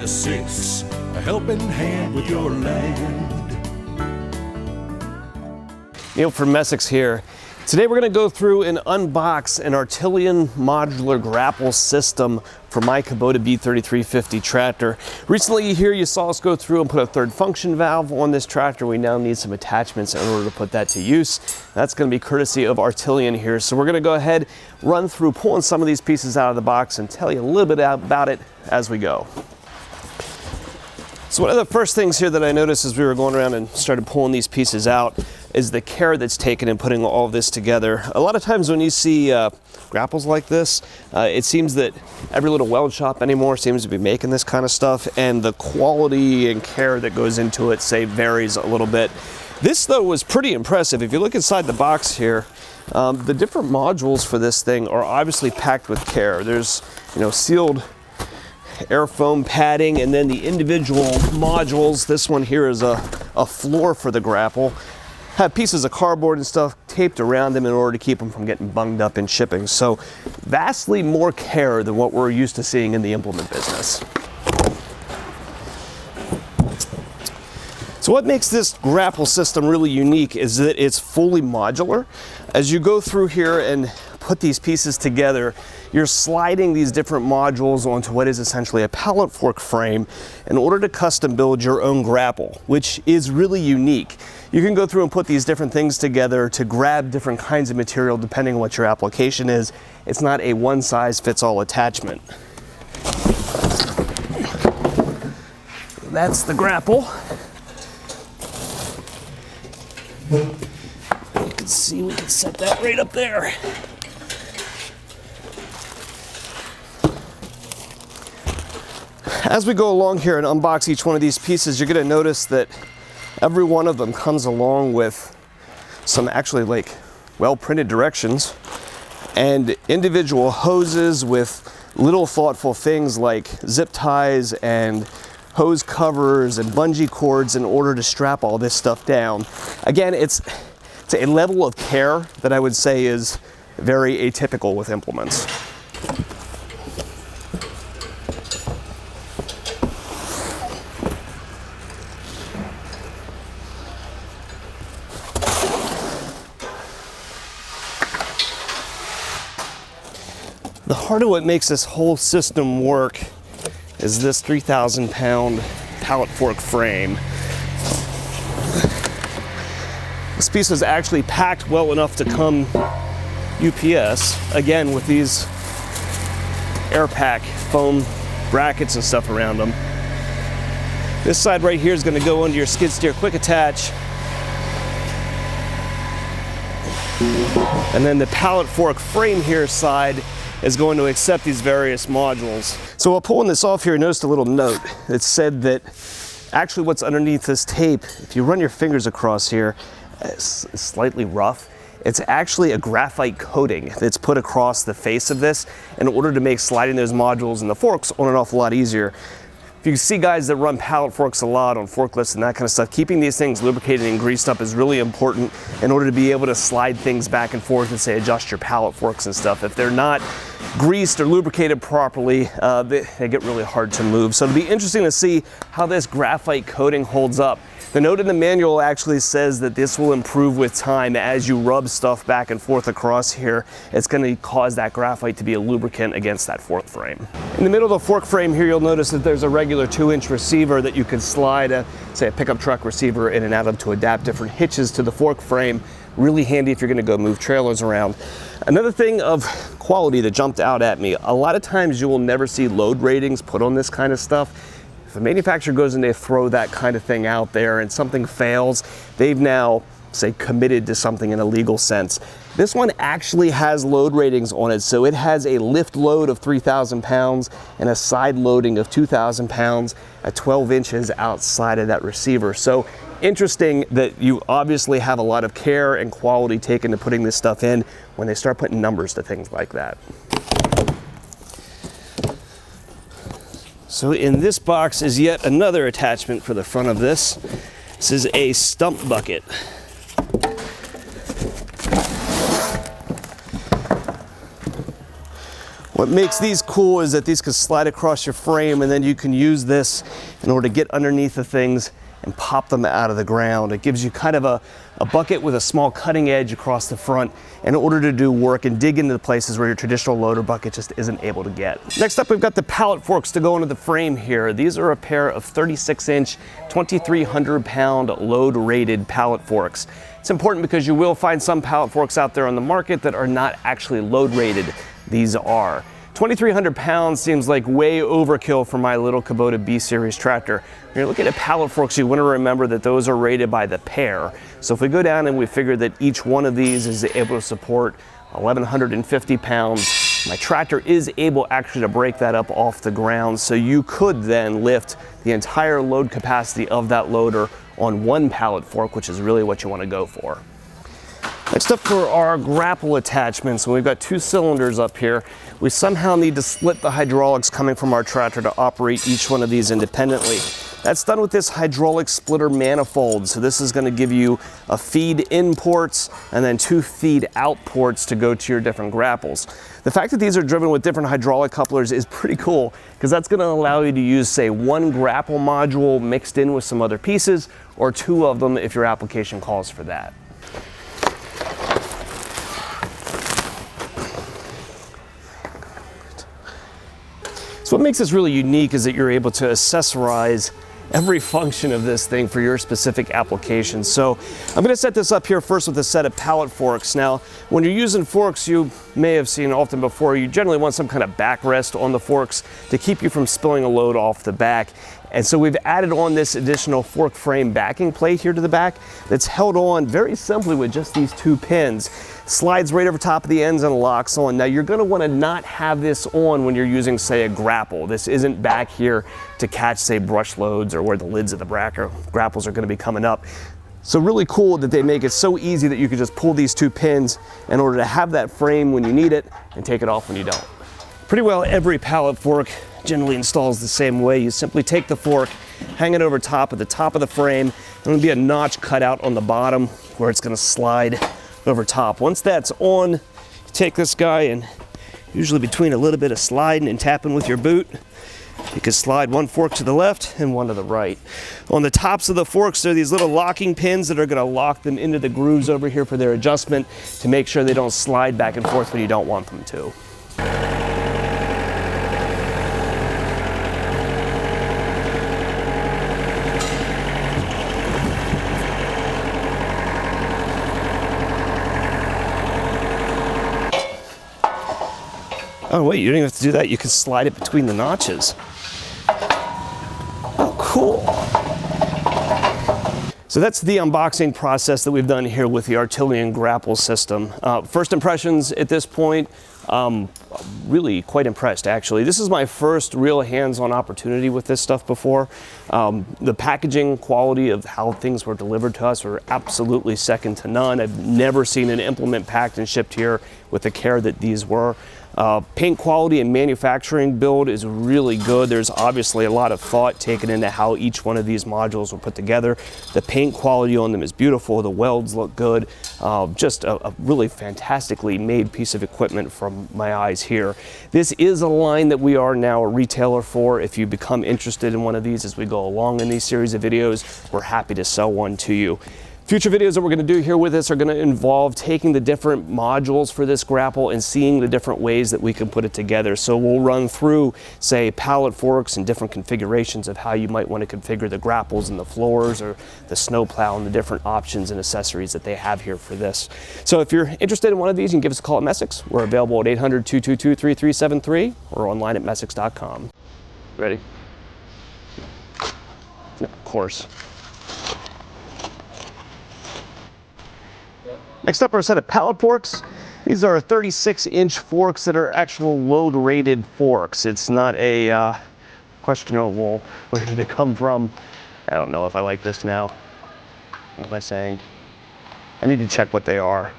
6, a helping hand with your land. Neil from Messick's here. Today we're going to go through and unbox an Artillian modular grapple system for my Kubota B3350 tractor. Recently here you saw us go through and put a third function valve on this tractor. We now need some attachments in order to put that to use. That's going to be courtesy of Artillian here. So we're going to go ahead, run through pulling some of these pieces out of the box and tell you a little bit about it as we go. So one of the first things here that I noticed as we were going around and started pulling these pieces out is the care that's taken in putting all of this together. A lot of times when you see grapples like this, it seems that every little weld shop anymore seems to be making this kind of stuff, and the quality and care that goes into it, say, varies a little bit. This though was pretty impressive. If you look inside the box here, the different modules for this thing are obviously packed with care. There's, sealed air foam padding, and then the individual modules. This one here is a floor for the grapple. Have pieces of cardboard and stuff taped around them in order to keep them from getting bunged up in shipping. So vastly more care than what we're used to seeing in the implement business. So what makes this grapple system really unique is that it's fully modular. As you go through here and put these pieces together, you're sliding these different modules onto what is essentially a pallet fork frame in order to custom build your own grapple, which is really unique. You can go through and put these different things together to grab different kinds of material depending on what your application is. It's not a one-size-fits-all attachment. That's the grapple. You can see we can set that right up there. As we go along here and unbox each one of these pieces, you're going to notice that every one of them comes along with some actually well-printed directions and individual hoses with little thoughtful things like zip ties and hose covers and bungee cords in order to strap all this stuff down. Again, it's a level of care that I would say is very atypical with implements. The heart of what makes this whole system work is this 3,000-pound pallet fork frame. This piece was actually packed well enough to come UPS, again with these air pack foam brackets and stuff around them. This side right here is going to go under your skid steer quick attach. And then the pallet fork frame here side is going to accept these various modules. So while pulling this off here, I noticed a little note that said that actually what's underneath this tape, if you run your fingers across here, it's slightly rough. It's actually a graphite coating that's put across the face of this in order to make sliding those modules and the forks on and off a lot easier. If you see guys that run pallet forks a lot on forklifts and that kind of stuff, keeping these things lubricated and greased up is really important in order to be able to slide things back and forth and say adjust your pallet forks and stuff. If they're not greased or lubricated properly, they get really hard to move. So it'll be interesting to see how this graphite coating holds up. The note in the manual actually says that this will improve with time as you rub stuff back and forth across here. It's going to cause that graphite to be a lubricant against that fork frame. In the middle of the fork frame here, you'll notice that there's a regular 2-inch receiver that you can slide, say a pickup truck receiver in and out of to adapt different hitches to the fork frame. Really handy if you're going to go move trailers around. Another thing of quality that jumped out at me, a lot of times you will never see load ratings put on this kind of stuff. If a manufacturer goes and they throw that kind of thing out there and something fails, they've now, say, committed to something in a legal sense. This one actually has load ratings on it, so it has a lift load of 3,000 pounds and a side loading of 2,000 pounds at 12 inches outside of that receiver. So interesting that you obviously have a lot of care and quality taken to putting this stuff in when they start putting numbers to things like that. So in this box is yet another attachment for the front of this. This is a stump bucket. What makes these cool is that these can slide across your frame, and then you can use this in order to get underneath the things and pop them out of the ground. It gives you kind of a bucket with a small cutting edge across the front in order to do work and dig into the places where your traditional loader bucket just isn't able to get. Next up, we've got the pallet forks to go into the frame here. These are a pair of 36-inch, 2,300-pound load-rated pallet forks. It's important because you will find some pallet forks out there on the market that are not actually load-rated. These are. 2,300 pounds seems like way overkill for my little Kubota B-Series tractor. When you're looking at pallet forks, you want to remember that those are rated by the pair. So if we go down and we figure that each one of these is able to support 1,150 pounds, my tractor is able actually to break that up off the ground, so you could then lift the entire load capacity of that loader on one pallet fork, which is really what you want to go for. Next up for our grapple attachments, and we've got 2 cylinders up here. We somehow need to split the hydraulics coming from our tractor to operate each one of these independently. That's done with this hydraulic splitter manifold. So this is going to give you a feed in ports and then 2 feed out ports to go to your different grapples. The fact that these are driven with different hydraulic couplers is pretty cool, because that's going to allow you to use, say, 1 grapple module mixed in with some other pieces, or 2 of them if your application calls for that. So what makes this really unique is that you're able to accessorize every function of this thing for your specific application. So I'm going to set this up here first with a set of pallet forks. Now, when you're using forks, you may have seen often before, you generally want some kind of backrest on the forks to keep you from spilling a load off the back. And so we've added on this additional fork frame backing plate here to the back that's held on very simply with just these 2 pins. Slides right over top of the ends and locks on. Now you're going to want to not have this on when you're using, say, a grapple. This isn't back here to catch, say, brush loads or where the lids of the grapples are going to be coming up. So really cool that they make it so easy that you can just pull these 2 pins in order to have that frame when you need it and take it off when you don't. Pretty well every pallet fork generally installs the same way. You simply take the fork, hang it over top at the top of the frame. There'll be a notch cut out on the bottom where it's going to slide over top. Once that's on, you take this guy, and usually between a little bit of sliding and tapping with your boot, you can slide 1 fork to the left and 1 to the right. On the tops of the forks, there are these little locking pins that are going to lock them into the grooves over here for their adjustment to make sure they don't slide back and forth when you don't want them to. Oh wait, you don't even have to do that. You can slide it between the notches. Oh, cool. So that's the unboxing process that we've done here with the Artillian grapple system. First impressions at this point, really quite impressed actually. This is my first real hands-on opportunity with this stuff before. The packaging quality of how things were delivered to us were absolutely second to none. I've never seen an implement packed and shipped here with the care that these were. Paint quality and manufacturing build is really good. There's obviously a lot of thought taken into how each one of these modules were put together. The paint quality on them is beautiful. The welds look good. Just a really fantastically made piece of equipment from my eyes here. This is a line that we are now a retailer for. If you become interested in one of these as we go along in these series of videos, we're happy to sell one to you. Future videos that we're going to do here with this are going to involve taking the different modules for this grapple and seeing the different ways that we can put it together. So we'll run through, say, pallet forks and different configurations of how you might want to configure the grapples and the floors or the snowplow and the different options and accessories that they have here for this. So if you're interested in one of these, you can give us a call at Messick's. We're available at 800-222-3373 or online at messicks.com. Ready? Of course. Next up are a set of pallet forks. These are 36-inch forks that are actual load-rated forks. It's not a questionable where did it come from. I don't know if I like this now. What am I saying? I need to check what they are.